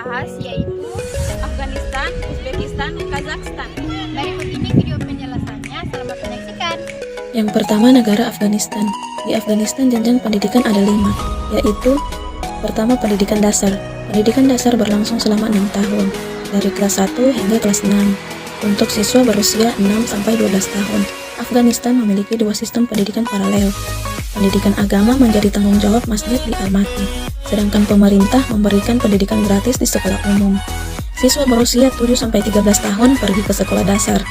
bahas yaitu Afghanistan, Uzbekistan, Kazakhstan. Berikut ini video penjelasannya, selamat menyaksikan. Yang pertama, negara Afghanistan. Di Afghanistan jenjang pendidikan ada 5, yaitu pertama pendidikan dasar. Pendidikan dasar berlangsung selama 6 tahun, dari kelas 1 hingga kelas 6, untuk siswa berusia 6-12 tahun. Afghanistan memiliki 2 sistem pendidikan paralel. Pendidikan agama menjadi tanggung jawab masjid di Almaty, sedangkan pemerintah memberikan pendidikan gratis di sekolah umum. Siswa berusia 7-13 tahun pergi ke sekolah dasar,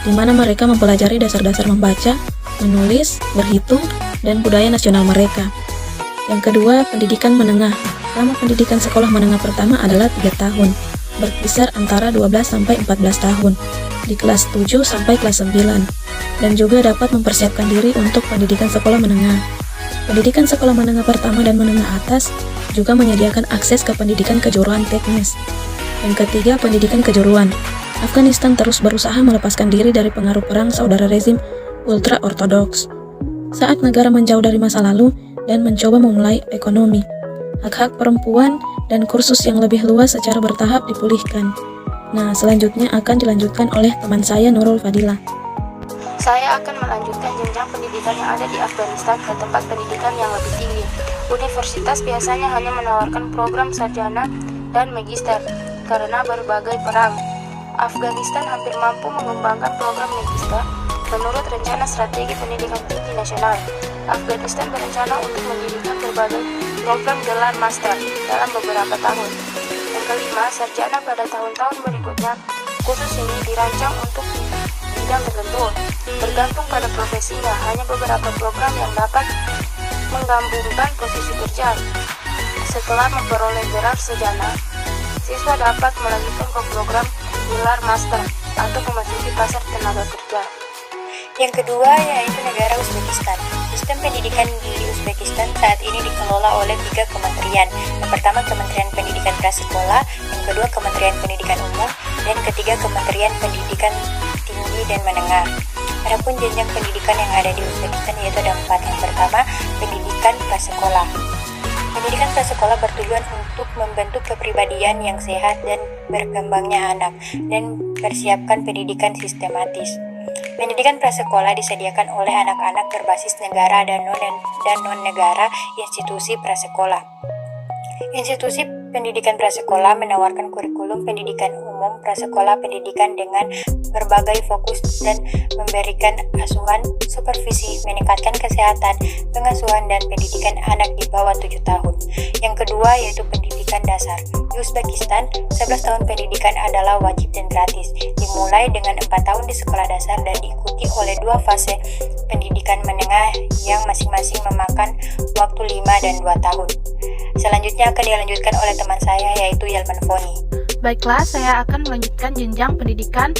di mana mereka mempelajari dasar-dasar membaca, menulis, berhitung, dan budaya nasional mereka. Yang kedua, pendidikan menengah. Lama pendidikan sekolah menengah pertama adalah 3 tahun, berkisar antara 12-14 tahun, di kelas 7 sampai kelas 9, dan juga dapat mempersiapkan diri untuk pendidikan sekolah menengah. Pendidikan sekolah menengah pertama dan menengah atas juga menyediakan akses ke pendidikan kejuruan teknis. Yang ketiga, pendidikan kejuruan. Afghanistan terus berusaha melepaskan diri dari pengaruh perang saudara rezim ultra-ortodoks. Saat negara menjauh dari masa lalu dan mencoba memulai ekonomi, hak-hak perempuan dan kursus yang lebih luas secara bertahap dipulihkan. Nah, selanjutnya akan dilanjutkan oleh teman saya, Nurul Fadilah. Saya akan melanjutkan jenjang pendidikan yang ada di Afghanistan ke tempat pendidikan yang lebih tinggi. Universitas biasanya hanya menawarkan program sarjana dan magister karena berbagai perang. Afghanistan hampir mampu mengembangkan program magister menurut rencana strategi pendidikan tinggi nasional. Afghanistan berencana untuk mendirikan berbagai program gelar master dalam beberapa tahun. Yang kelima, sarjana pada tahun-tahun berikutnya. Kursus ini dirancang untuk bidang tertentu, bergantung pada profesinya. Hanya beberapa program yang dapat menggabungkan posisi kerja. Setelah memperoleh gelar sarjana, siswa dapat melanjutkan ke program gelar master atau memasuki pasar tenaga kerja. Yang kedua yaitu negara Uzbekistan. Sistem pendidikan di Uzbekistan saat ini dikelola oleh 3 kementerian. Yang pertama Kementerian Pendidikan Prasekolah, yang kedua Kementerian Pendidikan Umum, dan ketiga Kementerian Pendidikan Tinggi dan Menengah. Adapun jenjang pendidikan yang ada di Uzbekistan yaitu ada 4. Yang pertama, pendidikan prasekolah. Pendidikan prasekolah bertujuan untuk membentuk kepribadian yang sehat dan berkembangnya anak dan persiapkan pendidikan sistematis. Pendidikan prasekolah disediakan oleh anak-anak berbasis negara dan non-negara institusi prasekolah. Institusi pendidikan prasekolah menawarkan kurikulum pendidikan umum prasekolah pendidikan dengan berbagai fokus dan memberikan asuhan, supervisi, meningkatkan kesehatan, pengasuhan, dan pendidikan anak di bawah 7 tahun. Yang kedua yaitu pendidikan dasar. Di Uzbekistan, 11 tahun pendidikan adalah wajib dan gratis, dimulai dengan 4 tahun di sekolah dasar dan diikuti oleh 2 fase pendidikan menengah yang masing-masing memakan waktu 5 dan 2 tahun. Selanjutnya akan dilanjutkan oleh teman saya yaitu Yelman Foni. Baiklah, saya akan melanjutkan jenjang pendidikan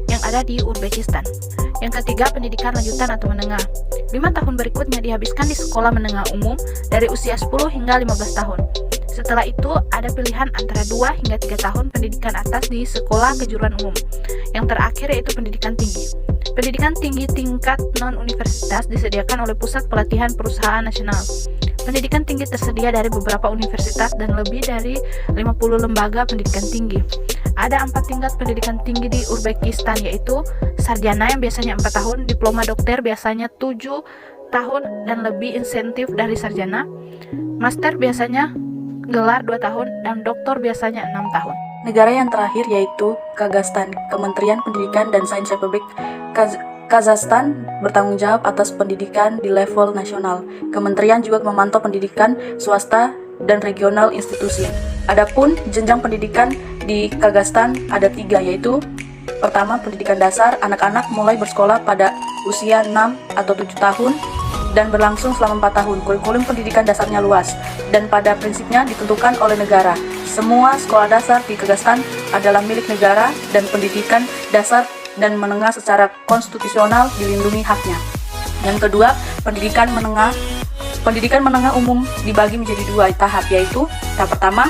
yang ada di Uzbekistan. Yang ketiga, pendidikan lanjutan atau menengah. 5 tahun berikutnya dihabiskan di sekolah menengah umum dari usia 10 hingga 15 tahun. Setelah itu, ada pilihan antara 2 hingga 3 tahun pendidikan atas di sekolah kejuruan umum. Yang terakhir yaitu pendidikan tinggi. Pendidikan tinggi tingkat non-universitas disediakan oleh Pusat Pelatihan Perusahaan Nasional. Pendidikan tinggi tersedia dari beberapa universitas dan lebih dari 50 lembaga pendidikan tinggi. Ada 4 tingkat pendidikan tinggi di Uzbekistan yaitu sarjana yang biasanya 4 tahun, diploma dokter biasanya 7 tahun dan lebih insentif dari sarjana, master biasanya gelar 2 tahun, dan doktor biasanya 6 tahun. Negara yang terakhir yaitu Kazakhstan. Kementerian Pendidikan dan Sains Republik Kazakhstan bertanggung jawab atas pendidikan di level nasional. Kementerian juga memantau pendidikan swasta dan regional institusi. Adapun jenjang pendidikan di Kazakhstan ada 3 yaitu pertama pendidikan dasar, anak-anak mulai bersekolah pada usia 6 atau 7 tahun dan berlangsung selama 4 tahun. Kurikulum pendidikan dasarnya luas dan pada prinsipnya ditentukan oleh negara. Semua sekolah dasar di Kazakhstan adalah milik negara dan pendidikan dasar dan menengah secara konstitusional dilindungi haknya. Yang kedua, pendidikan menengah. Pendidikan menengah umum dibagi menjadi 2 tahap yaitu tahap pertama,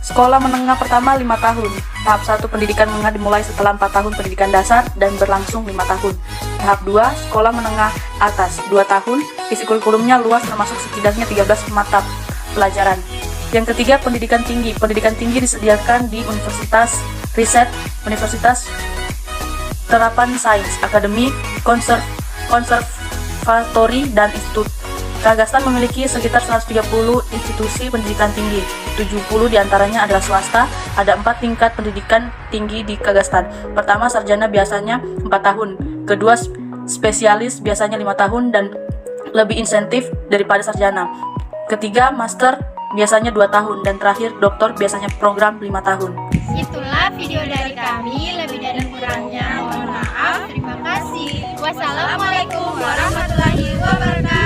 sekolah menengah pertama 5 tahun. Tahap 1 pendidikan menengah dimulai setelah 4 tahun pendidikan dasar dan berlangsung 5 tahun. Tahap 2, sekolah menengah atas 2 tahun. Isi kurikulumnya luas termasuk setidaknya 13 mata pelajaran. Yang ketiga, pendidikan tinggi. Pendidikan tinggi disediakan di universitas, riset, universitas terapan sains, akademi, konservatori, dan institut. Kazakhstan memiliki sekitar 130 institusi pendidikan tinggi, 70 diantaranya adalah swasta. Ada 4 tingkat pendidikan tinggi di Kazakhstan. Pertama, sarjana biasanya 4 tahun, kedua spesialis biasanya 5 tahun dan lebih insentif daripada sarjana, ketiga master biasanya 2 tahun, dan terakhir doktor biasanya program 5 tahun. Itulah video dari kami, lebih dan kurangnya mohon maaf. Terima kasih. Wassalamualaikum warahmatullahi wabarakatuh.